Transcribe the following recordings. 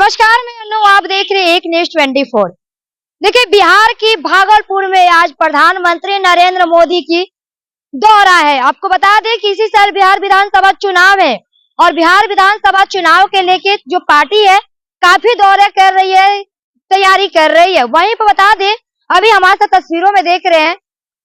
नमस्कार, मैं अनु, आप देख रहे हैं एक न्यूज 24। देखिए, बिहार की भागलपुर में आज प्रधानमंत्री नरेंद्र मोदी की दौरा है। आपको बता दें कि इसी साल बिहार विधानसभा चुनाव है और बिहार विधानसभा चुनाव के लेके जो पार्टी है काफी दौरे कर रही है, तैयारी कर रही है। वहीं पर बता दें, अभी हमारे साथ तस्वीरों में देख रहे हैं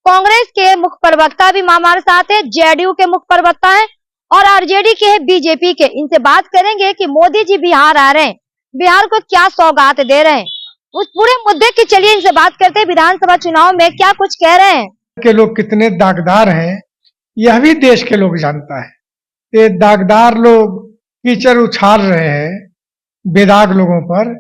कांग्रेस के मुख्य प्रवक्ता भी हमारे साथ है, जेडीयू के मुख्य प्रवक्ता है और आरजेडी के है, बीजेपी के। इनसे बात करेंगे कि मोदी जी बिहार आ रहे हैं, बिहार को क्या सौगात दे रहे हैं, उस पूरे मुद्दे की चलिए इनसे बात करते हैं। विधानसभा चुनाव में क्या कुछ कह रहे हैं के लोग कितने दागदार हैं यह भी देश के लोग जानता है। ये दागदार लोग कीचड़ उछाल रहे हैं बेदाग लोगों पर,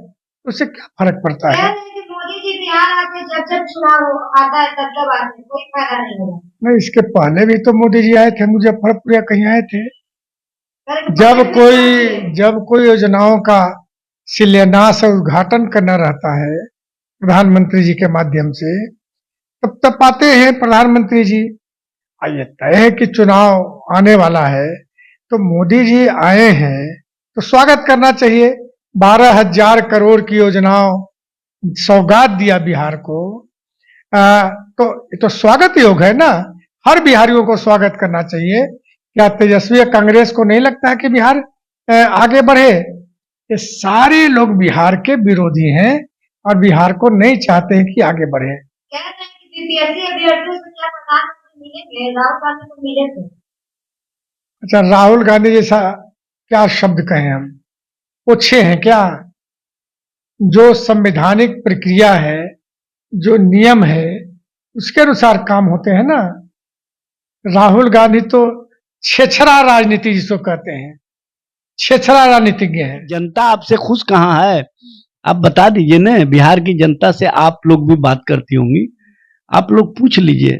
उससे क्या फर्क पड़ता है? मोदी जी बिहार आते जब जब चुनाव आता है तब आते, कोई फायदा नहीं होगा। नहीं, इसके पहले भी तो मोदी जी आए थे, मुजफ्फरपुर या कहीं आए थे। जब कोई योजनाओं का शिलान्यास और उद्घाटन करना रहता है प्रधानमंत्री जी के माध्यम से, तब आते हैं प्रधानमंत्री जी। ये तय है कि चुनाव आने वाला है तो मोदी जी आए हैं तो स्वागत करना चाहिए। 12,000 करोड़ की योजनाओं सौगात दिया बिहार को, तो स्वागत योग है ना। हर बिहारियों को स्वागत करना चाहिए। क्या तेजस्वी कांग्रेस को नहीं लगता है कि बिहार आगे बढ़े? ये सारे लोग बिहार के विरोधी हैं और बिहार को नहीं चाहते हैं कि आगे बढ़े। अच्छा, राहुल गांधी जैसा क्या शब्द कहें हम, वो अच्छे हैं क्या? जो संवैधानिक प्रक्रिया है, जो नियम है, उसके अनुसार काम होते हैं ना। राहुल गांधी तो छेछरा राजनीति जिसको कहते हैं, छेछरा राजनीतिज्ञ है। जनता आपसे खुश कहाँ है? आप बता दीजिए ना। बिहार की जनता से आप लोग भी बात करती होंगी, आप लोग पूछ लीजिए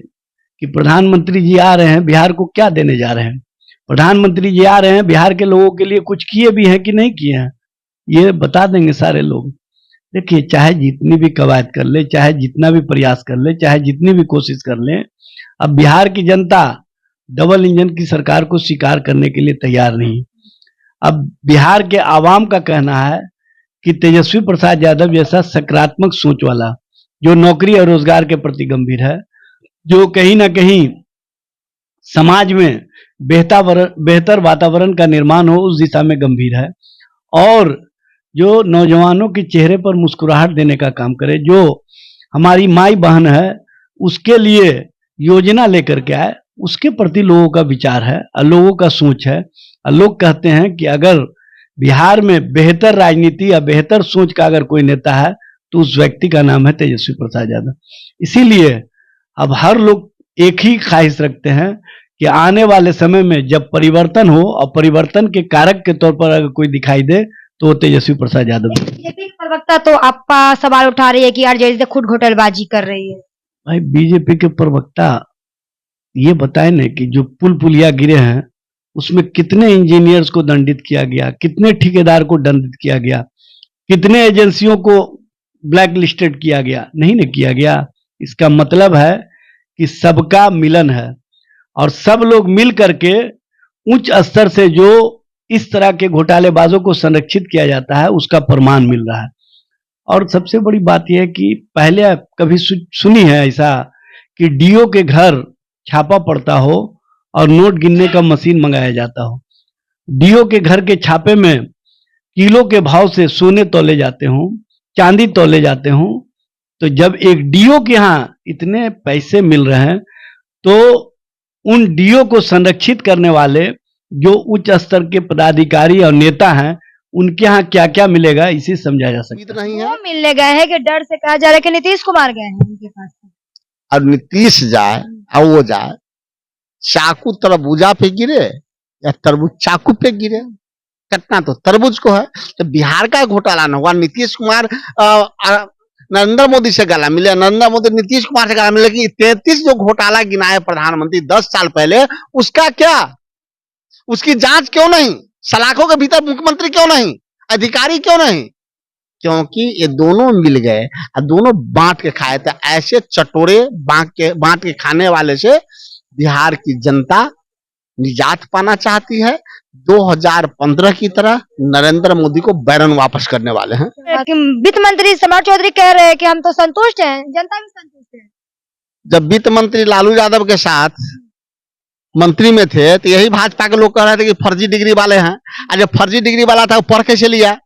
कि प्रधानमंत्री जी आ रहे हैं, बिहार को क्या देने जा रहे हैं। प्रधानमंत्री जी आ रहे हैं, बिहार के लोगों के लिए कुछ किए भी हैं कि नहीं किए हैं, ये बता देंगे सारे लोग। देखिए, चाहे जितनी भी कवायद कर ले, चाहे जितना भी प्रयास कर ले, चाहे जितनी भी कोशिश कर ले, अब बिहार की जनता डबल इंजन की सरकार को स्वीकार करने के लिए तैयार नहीं। अब बिहार के आवाम का कहना है कि तेजस्वी प्रसाद यादव जैसा सकारात्मक सोच वाला, जो नौकरी और रोजगार के प्रति गंभीर है, जो कहीं ना कहीं समाज में बेहतर वातावरण का निर्माण हो उस दिशा में गंभीर है, और जो नौजवानों के चेहरे पर मुस्कुराहट देने का काम करे, जो हमारी माई बहन है उसके लिए योजना लेकर के आए, उसके प्रति लोगों का विचार है और लोगों का सोच है। और लोग कहते हैं कि अगर बिहार में बेहतर राजनीति या बेहतर सोच का अगर कोई नेता है तो उस व्यक्ति का नाम है तेजस्वी प्रसाद यादव। इसीलिए अब हर लोग एक ही ख्वाहिश रखते हैं कि आने वाले समय में जब परिवर्तन हो और परिवर्तन के कारक के तौर पर अगर कोई दिखाई दे तो वो तेजस्वी प्रसाद यादव। बीजेपी प्रवक्ता तो आपका सवाल उठा रही है कि आरजेडी से खुद घोटालेबाजी कर रही है। भाई, बीजेपी के प्रवक्ता ये बताए न कि जो पुलिया गिरे हैं उसमें कितने इंजीनियर्स को दंडित किया गया, कितने ठेकेदार को दंडित किया गया, कितने एजेंसियों को ब्लैक लिस्टेड किया गया? नहीं न किया गया। इसका मतलब है कि सबका मिलन है और सब लोग मिल करके उच्च स्तर से जो इस तरह के घोटालेबाजों को संरक्षित किया जाता है उसका प्रमाण मिल रहा है। और सबसे बड़ी बात यह है कि पहले कभी सुनी है ऐसा कि डीओ के घर छापा पड़ता हो और नोट गिनने का मशीन मंगाया जाता हो। डीओ के घर के छापे में किलो के भाव से सोने तोले जाते हों, चांदी तोले जाते हों। तो जब एक डीओ के यहाँ इतने पैसे मिल रहे हैं तो उन डीओ को संरक्षित करने वाले जो उच्च स्तर के पदाधिकारी और नेता हैं उनके यहाँ क्या क्या मिलेगा इसे समझा जा सकता है। वो मिलने गए हैं कि डर से कहा जा रहा है कि नीतीश कुमार गए हैं उनके पास, और नीतीश जाए और वो जाए, चाकू तरबूजा पे गिरे या तरबूज चाकू पे गिरे, कटना तो तरबूज को है। तो बिहार का घोटाला न हुआ, नीतीश कुमार नरेंद्र मोदी से गला मिले, नरेंद्र मोदी नीतीश कुमार से गला मिले, लेकिन 33 जो घोटाला गिनाए प्रधानमंत्री 10 साल पहले, उसका क्या, उसकी जांच क्यों नहीं? सलाखों के भीतर मुख्यमंत्री क्यों नहीं, अधिकारी क्यों नहीं? क्योंकि ये दोनों मिल गए और दोनों बांट के खाए थे। ऐसे चटोरे बांट के खाने वाले से बिहार की जनता निजात पाना चाहती है। 2015 की तरह नरेंद्र मोदी को बैरन वापस करने वाले हैं। कि वित्त मंत्री सम्राट चौधरी कह रहे हैं कि हम तो संतुष्ट हैं, जनता भी संतुष्ट है। जब वित्त मंत्री लालू यादव के साथ मंत्री में थे तो यही भाजपा के लोग कह रहे थे कि फर्जी डिग्री वाले हैं, और जब फर्जी डिग्री वाला था वो पढ़ कैसे लिया?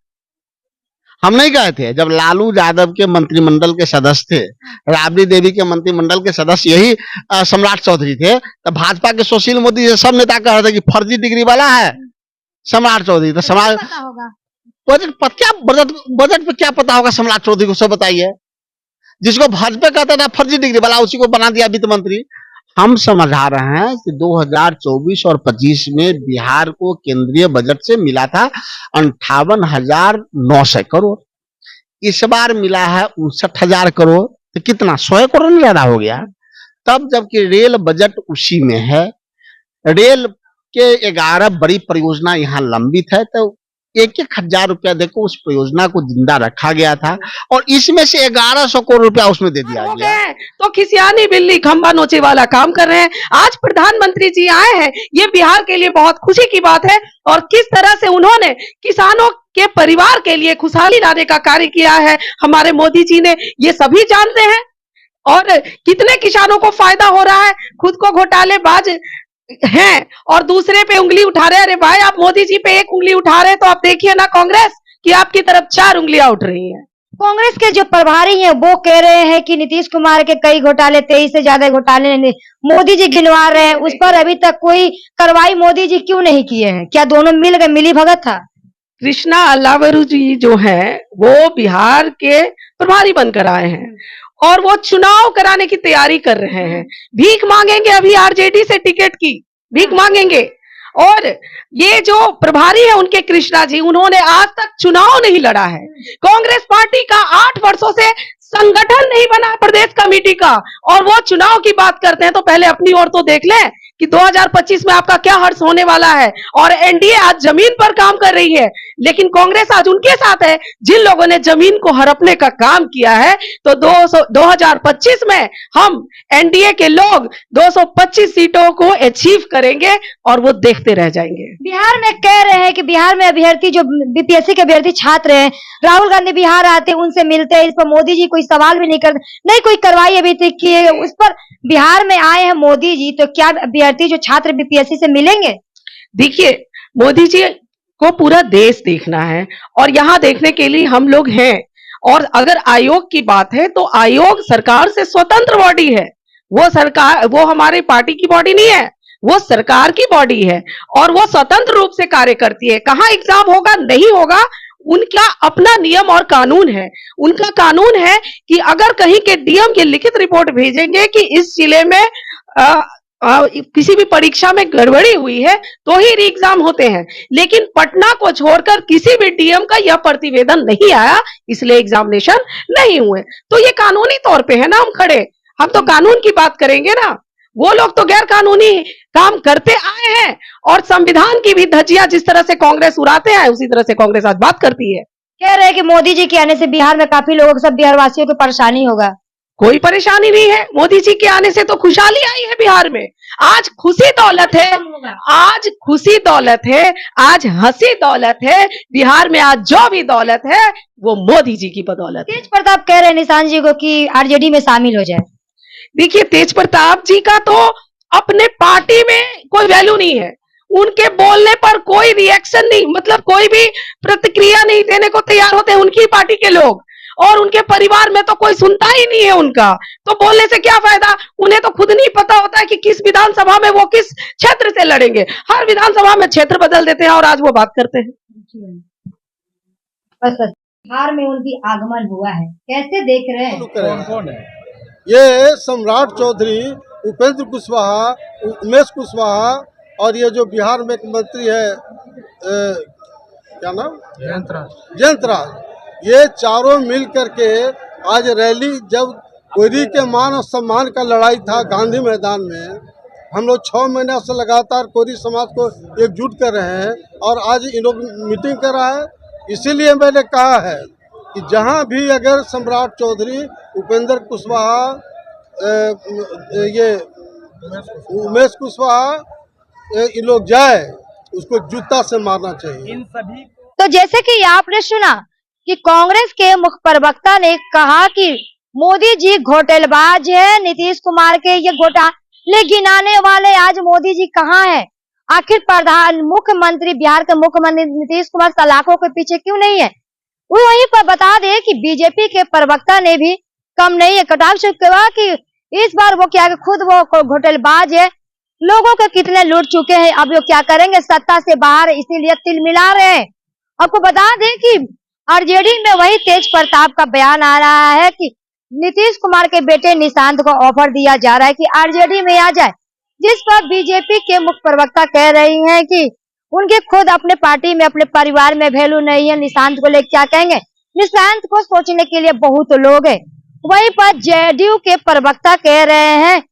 हम नहीं कहे थे। जब लालू यादव के मंत्रिमंडल के सदस्य थे, राबड़ी देवी के मंत्रिमंडल के सदस्य यही सम्राट चौधरी थे, तब भाजपा के सुशील मोदी से सब नेता कह रहे थे कि फर्जी डिग्री वाला है सम्राट चौधरी। तो समाज बजट पे क्या पता होगा सम्राट चौधरी को, सब बताइए। जिसको भाजपा कहता था फर्जी डिग्री वाला, उसी को बना दिया वित्त मंत्री। हम समझा रहे हैं कि 2024 और 25 में बिहार को केंद्रीय बजट से मिला था 58,900 करोड़, इस बार मिला है 59,000 करोड़। तो कितना 100 करोड़ नहीं ज्यादा हो गया? तब जबकि रेल बजट उसी में है, रेल के 11 बड़ी परियोजना यहाँ लंबित है, तो 1,000 रुपया देकर उस परियोजना को जिंदा रखा गया था, और इसमें से 1100 करोड़ रुपया उसमें दे दिया गया। तो खिसियानी बिल्ली खंबा नोचे वाला काम कर रहे हैं। आज प्रधानमंत्री जी आए हैं, ये बिहार के लिए बहुत खुशी की बात है। और किस तरह से उन्होंने किसानों के परिवार के लिए खुशहाली लाने का कार्य किया है हमारे मोदी जी ने, ये सभी जानते हैं। और कितने किसानों को फायदा हो रहा है, खुद को घोटालेबाज हैं और दूसरे पे उंगली उठा रहे हैं। अरे भाई, आप मोदी जी पे एक उंगली उठा रहे हैं तो आप देखिए ना कांग्रेस की आपकी तरफ 4 उंगलियां उठ रही हैं। कांग्रेस के जो प्रभारी हैं वो कह रहे हैं कि नीतीश कुमार के कई घोटाले, 23 से ज्यादा घोटाले मोदी जी गिनवा रहे हैं, उस पर अभी तक कोई कार्रवाई मोदी जी क्यों नहीं किए हैं? क्या दोनों मिली भगत था? कृष्णा अल्लावरू जी जो है वो बिहार के प्रभारी बनकर आए हैं और वो चुनाव कराने की तैयारी कर रहे हैं। भीख मांगेंगे, अभी आरजेडी से टिकट की भीख मांगेंगे। और ये जो प्रभारी है उनके कृष्णा जी, उन्होंने आज तक चुनाव नहीं लड़ा है। कांग्रेस पार्टी का 8 वर्षों से संगठन नहीं बना प्रदेश कमेटी का, और वो चुनाव की बात करते हैं तो पहले अपनी ओर तो देख लें कि 2025 में आपका क्या हर्ष होने वाला है। और एनडीए आज जमीन पर काम कर रही है, लेकिन कांग्रेस आज उनके साथ है जिन लोगों ने जमीन को हड़पने का काम किया है। तो 2025 में हम एनडीए के लोग 225 सीटों को अचीव करेंगे और वो देखते रह जाएंगे। बिहार में कह रहे हैं कि बिहार में अभ्यर्थी जो बीपीएससी के अभ्यर्थी छात्र हैं, राहुल गांधी बिहार आते हैं, उनसे मिलते हैं, इस पर मोदी जी कोई सवाल भी नहीं करते, नहीं कोई कार्रवाई अभी तक की है उस पर। बिहार में आए हैं मोदी जी, तो क्या अभ्यर्थी जो छात्र बीपीएससी से मिलेंगे? देखिए, मोदी जी को पूरा देश देखना है और यहाँ देखने के लिए हम लोग हैं। और अगर आयोग की बात है तो आयोग सरकार से स्वतंत्र बॉडी है। वो हमारी पार्टी की बॉडी नहीं है, वो सरकार की बॉडी है और वो स्वतंत्र रूप से कार्य करती है। कहाँ एग्जाम होगा नहीं होगा, उनका अपना नियम और कानून है। उनका कानून है कि अगर कहीं के डीएम की लिखित रिपोर्ट भेजेंगे कि इस जिले में किसी भी परीक्षा में गड़बड़ी हुई है तो ही री एग्जाम होते हैं, लेकिन पटना को छोड़कर किसी भी डीएम का यह प्रतिवेदन नहीं आया, इसलिए एग्जामिनेशन नहीं हुए। तो ये कानूनी तौर पे है ना, हम खड़े, हम तो कानून की बात करेंगे ना। वो लोग तो गैर कानूनी काम करते आए हैं और संविधान की भी धज्जियां जिस तरह से कांग्रेस उड़ाते हैं उसी तरह से कांग्रेस आज बात करती है। कह रहे हैं कि मोदी जी के आने से बिहार में काफी लोगों, सब बिहार वासियों को परेशानी होगा। कोई परेशानी नहीं है, मोदी जी के आने से तो खुशहाली आई है बिहार में। आज खुशी दौलत है, आज खुशी दौलत है, आज हंसी दौलत है। बिहार में आज जो भी दौलत है वो मोदी जी की बदौलत है। तेज प्रताप कह रहे हैं निशान जी को कि आरजेडी में शामिल हो जाए। देखिए, तेज प्रताप जी का तो अपने पार्टी में कोई वैल्यू नहीं है, उनके बोलने पर कोई रिएक्शन नहीं, मतलब कोई भी प्रतिक्रिया नहीं देने को तैयार होते हैं उनकी पार्टी के लोग, और उनके परिवार में तो कोई सुनता ही नहीं है उनका। तो बोलने से क्या फायदा, उन्हें तो खुद नहीं पता होता है कि किस विधानसभा में वो किस क्षेत्र से लड़ेंगे। हर विधानसभा में क्षेत्र बदल देते हैं और आज वो बात करते हैं। बस बिहार में उनकी आगमन हुआ है, कैसे देख रहे हैं? कौन है ये? सम्राट चौधरी, उपेंद्र कुशवाहा, उमेश कुशवाहा, और ये जो बिहार में एक मंत्री है क्या नाम, जयंत राज, ये चारों मिल करके आज रैली, जब कोयरी के मान और सम्मान का लड़ाई था गांधी मैदान में, हम लोग 6 महीना से लगातार कोयरी समाज को एकजुट कर रहे हैं और आज इन लोग मीटिंग कर रहा है। इसीलिए मैंने कहा है कि जहां भी अगर सम्राट चौधरी, उपेंद्र कुशवाहा, ये उमेश कुशवाहा ये लोग जाए, उसको जूता से मारना चाहिए। तो जैसे कि आपने सुना कि कांग्रेस के मुख्य प्रवक्ता ने कहा कि मोदी जी घोटालेबाज है, नीतीश कुमार के ये घोटाले गिनाने वाले आज मोदी जी कहाँ हैं? आखिर मुख्यमंत्री बिहार के मुख्यमंत्री नीतीश कुमार सलाखों के पीछे क्यों नहीं है? वो वहीं पर बता दे कि बीजेपी के प्रवक्ता ने भी कम नहीं है, कटाक्ष किया कि इस बार वो क्या खुद वो घोटालेबाज है, लोगों के कितने लूट चुके हैं, अब वो क्या करेंगे सत्ता से बाहर, इसीलिए तिल मिला रहे हैं। आपको बता दें कि आरजेडी में वही तेज प्रताप का बयान आ रहा है कि नीतीश कुमार के बेटे निशांत को ऑफर दिया जा रहा है कि आरजेडी में आ जाए, जिस पर बीजेपी के मुख्य प्रवक्ता कह रही हैं कि उनके खुद अपने पार्टी में अपने परिवार में वैल्यू नहीं है, निशांत को लेकर क्या कहेंगे? निशांत को सोचने के लिए बहुत लोग हैं। वहीं पर जेडीयू के प्रवक्ता कह रहे हैं,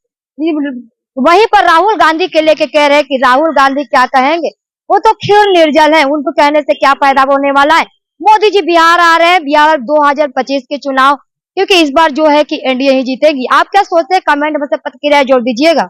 वहीं पर राहुल गांधी के लेके कह रहे हैं कि राहुल गांधी क्या कहेंगे, वो तो क्षीण निर्जल है, उनको कहने से क्या फायदा होने वाला है। मोदी जी बिहार आ रहे हैं, बिहार 2025 के चुनाव, क्योंकि इस बार जो है कि एनडीए ही जीतेगी। आप क्या सोचते हैं? कमेंट में से प्रतिक्रिया जोड़ दीजिएगा।